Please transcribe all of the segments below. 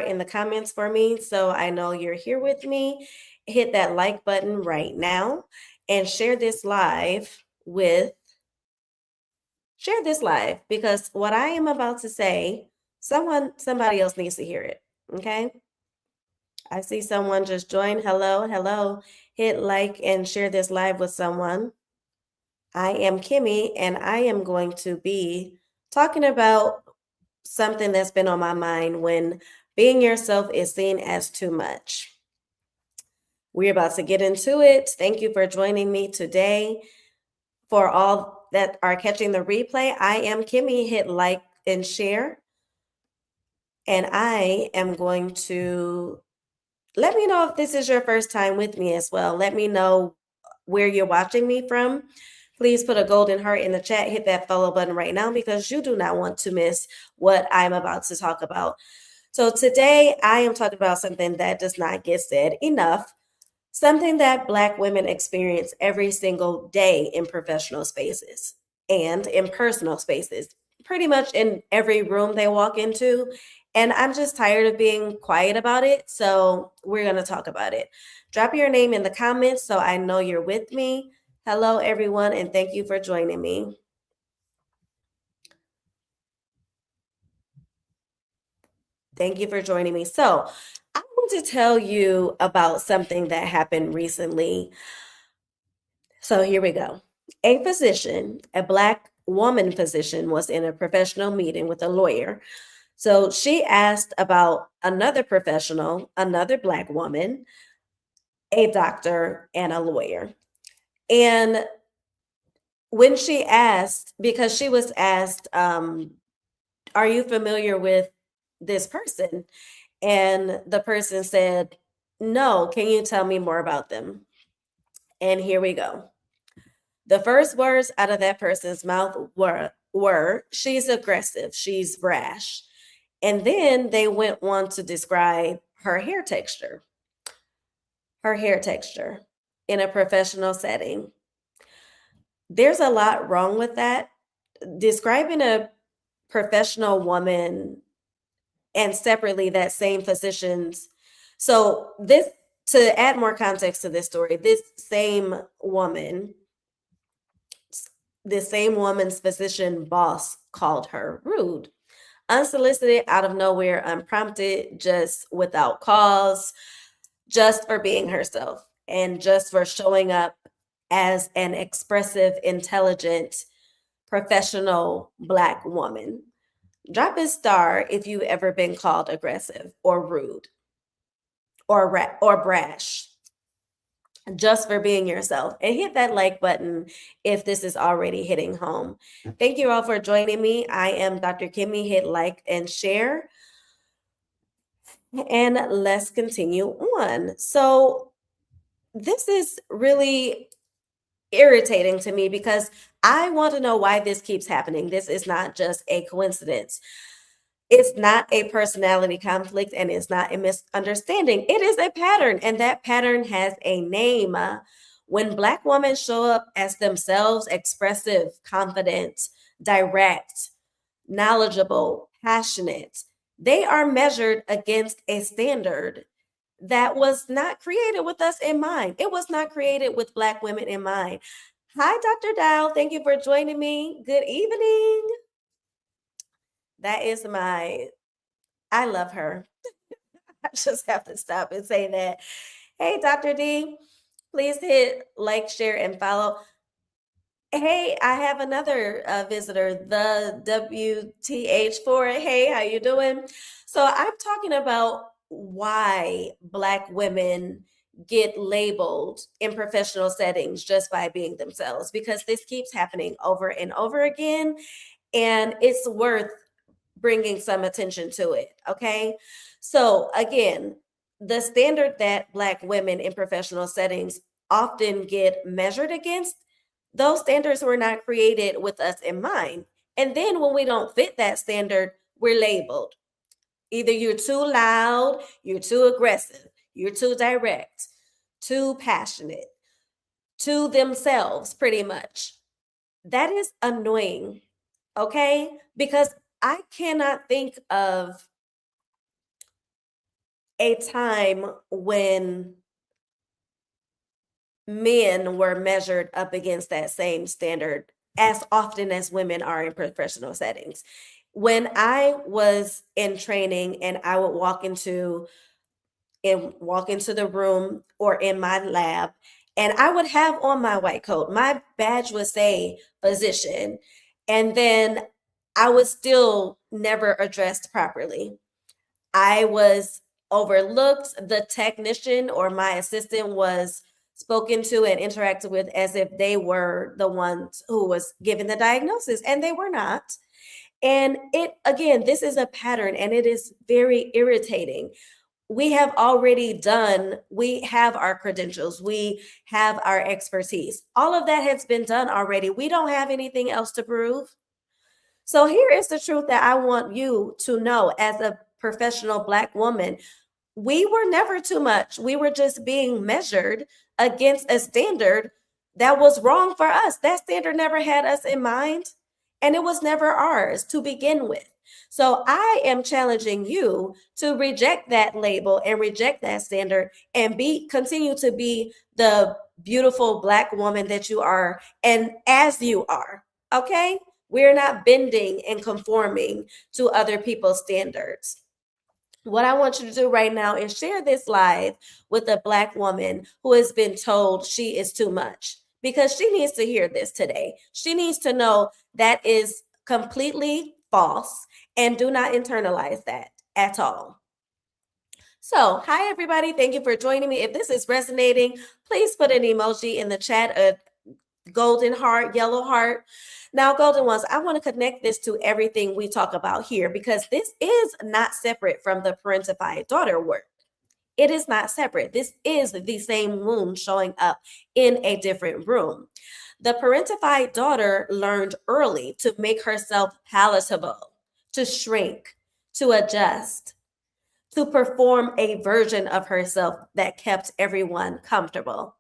in the comments for me so I know you're here with me. Hit that like button right now and share this live because what I am about to say, somebody else needs to hear it. Okay? I see someone just join. Hello, hello. Hit like and share this live with someone. I am Kimmy and I am going to be talking about something that's been on my mind when being yourself is seen as too much. We're about to get into it. Thank you for joining me today. For all that are catching the replay, I am Kimmy. Hit like and share. And I am going to let me know if this is your first time with me as well. Let me know where you're watching me from. Please put a golden heart in the chat. Hit that follow button right now because you do not want to miss what I'm about to talk about. So today I am talking about something that does not get said enough, something that Black women experience every single day in professional spaces and in personal spaces, pretty much in every room they walk into. And I'm just tired of being quiet about it. So we're going to talk about it. Drop your name in the comments so I know you're with me. Hello, everyone, and thank you for joining me. Thank you for joining me. So, I want to tell you about something that happened recently. So, here we go. A physician, a Black woman physician, was in a professional meeting with a lawyer. So, she asked about another professional, another Black woman, a doctor, and a lawyer. And when she asked, because she was asked, are you familiar with this person? And the person said, no, can you tell me more about them? And here we go. The first words out of that person's mouth were she's aggressive, she's brash. And then they went on to describe her hair texture, her hair texture in a professional setting. There's a lot wrong with that. Describing a professional woman and separately that same physician's. So this, to add more context to this story, this same woman's physician boss called her rude, unsolicited, out of nowhere, unprompted, just without cause, just for being herself and just for showing up as an expressive, intelligent, professional Black woman. Drop a star if you've ever been called aggressive or rude or brash just for being yourself, and hit that like button if this is already hitting home. Thank you all for joining me. I am Dr. Kimmy. Hit like and share, and let's continue on. So this is really irritating to me because I want to know why this keeps happening. This is not just a coincidence. It's not a personality conflict and it's not a misunderstanding. It is a pattern, and that pattern has a name. When Black women show up as themselves, expressive, confident, direct, knowledgeable, passionate, they are measured against a standard that was not created with us in mind. It was not created with Black women in mind. Hi, Dr. Dow. Thank you for joining me. Good evening. That is I love her. I just have to stop and say that. Hey, Dr. D, please hit like, share, and follow. Hey, I have another visitor, the WTH4. Hey, how you doing? So I'm talking about why Black women get labeled in professional settings just by being themselves, because this keeps happening over and over again, and it's worth bringing some attention to it. Okay. So, again, the standard that Black women in professional settings often get measured against, those standards were not created with us in mind. And then when we don't fit that standard, we're labeled. Either you're too loud, you're too aggressive, you're too direct, too passionate, to themselves, pretty much. That is annoying. Okay. Because I cannot think of a time when men were measured up against that same standard as often as women are in professional settings. When I was in training and I would walk into the room or in my lab, and I would have on my white coat. My badge would say physician, and then I was still never addressed properly. I was overlooked. The technician or my assistant was spoken to and interacted with as if they were the ones who was given the diagnosis, and they were not. And it, again, this is a pattern and it is very irritating. We have already we have our credentials, we have our expertise. All of that has been done already. We don't have anything else to prove. So here is the truth that I want you to know as a professional Black woman. We were never too much. We were just being measured against a standard that was wrong for us. That standard never had us in mind, and it was never ours to begin with. So I am challenging you to reject that label and reject that standard and continue to be the beautiful Black woman that you are and as you are. Okay? We're not bending and conforming to other people's standards. What I want you to do right now is share this live with a Black woman who has been told she is too much, because she needs to hear this today. She needs to know that is completely false, and do not internalize that at all. So, hi everybody. Thank you for joining me. If this is resonating, please put an emoji in the chat, a golden heart, yellow heart. Now, golden ones, I want to connect this to everything we talk about here, because this is not separate from the parentified daughter work. It is not separate. This is the same wound showing up in a different room. The parentified daughter learned early to make herself palatable, to shrink, to adjust, to perform a version of herself that kept everyone comfortable.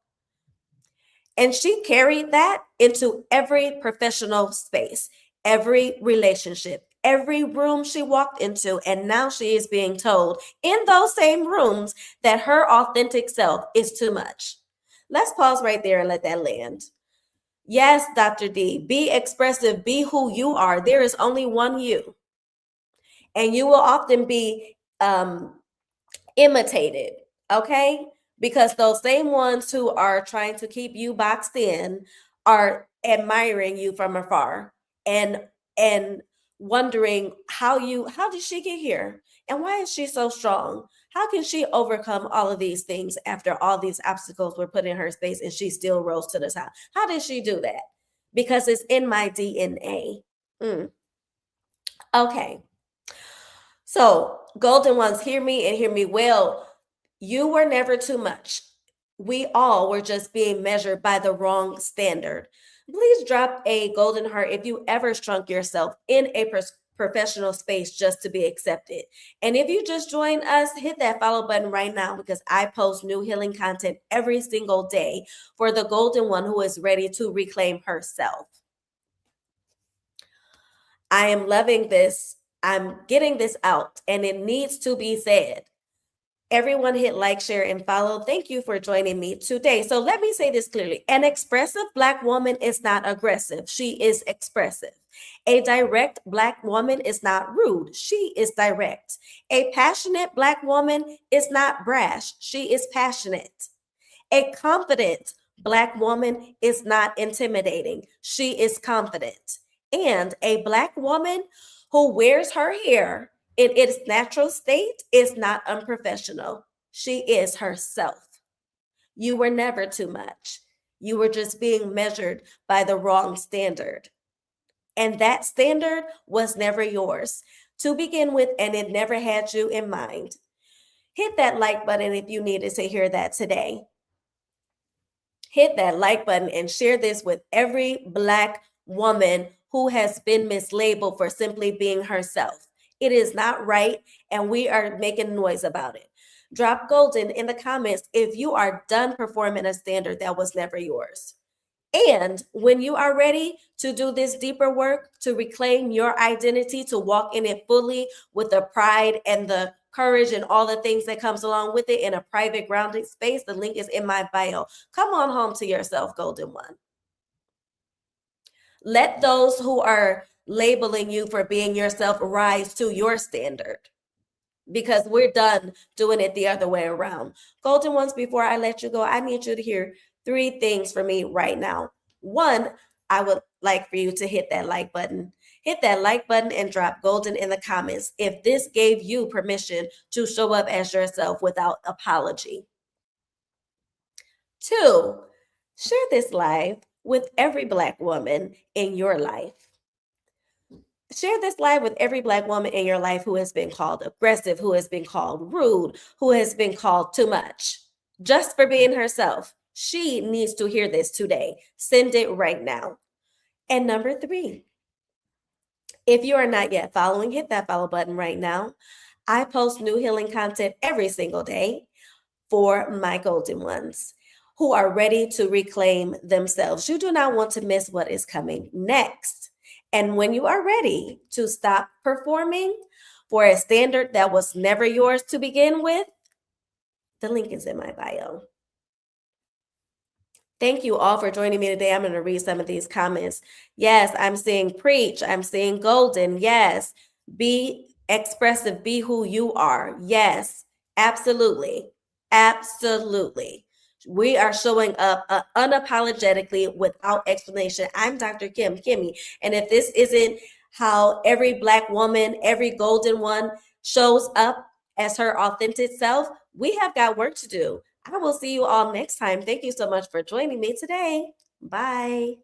And she carried that into every professional space, every relationship, every room she walked into. And now she is being told in those same rooms that her authentic self is too much. Let's pause right there and let that land. Yes, Dr. D, be expressive, be who you are. There is only one you. And you will often be imitated, okay? Because those same ones who are trying to keep you boxed in are admiring you from afar and wondering how did she get here? And why is she so strong? How can she overcome all of these things after all these obstacles were put in her space and she still rose to the top? How did she do that? Because it's in my DNA. Okay. So, golden ones, hear me and hear me well. You were never too much. We all were just being measured by the wrong standard. Please drop a golden heart if you ever shrunk yourself in a professional space just to be accepted. And if you just joined us, hit that follow button right now, because I post new healing content every single day for the golden one who is ready to reclaim herself. I am loving this. I'm getting this out, and it needs to be said. Everyone hit like, share, and follow. Thank you for joining me today. So let me say this clearly. An expressive Black woman is not aggressive. She is expressive. A direct Black woman is not rude. She is direct. A passionate Black woman is not brash. She is passionate. A confident Black woman is not intimidating. She is confident. And a Black woman who wears her hair in its natural state is not unprofessional. She is herself. You were never too much. You were just being measured by the wrong standard. And that standard was never yours to begin with, and it never had you in mind. Hit that like button if you needed to hear that today. Hit that like button and share this with every Black woman who has been mislabeled for simply being herself. It is not right, and we are making noise about it. Drop golden in the comments if you are done performing a standard that was never yours. And when you are ready to do this deeper work, to reclaim your identity, to walk in it fully with the pride and the courage and all the things that comes along with it in a private grounded space, the link is in my bio. Come on home to yourself, golden one. Let those who are labeling you for being yourself rise to your standard, because we're done doing it the other way around. Golden ones, before I let you go, I need you to hear 3 things for me right now. One, I would like for you to hit that like button. Hit that like button and drop golden in the comments if this gave you permission to show up as yourself without apology. 2, share this live with every Black woman in your life. Share this live with every Black woman in your life who has been called aggressive, who has been called rude, who has been called too much, just for being herself. She needs to hear this today. Send it right now. And number 3, if you are not yet following, hit that follow button right now. I post new healing content every single day for my golden ones who are ready to reclaim themselves. You do not want to miss what is coming next. And when you are ready to stop performing for a standard that was never yours to begin with, the link is in my bio. Thank you all for joining me today. I'm going to read some of these comments. Yes, I'm seeing preach. I'm seeing golden. Yes. Be expressive. Be who you are. Yes, absolutely. Absolutely. We are showing up unapologetically without explanation. I'm Dr. Kimmy. And if this isn't how every Black woman, every golden one shows up as her authentic self, we have got work to do. I will see you all next time. Thank you so much for joining me today. Bye.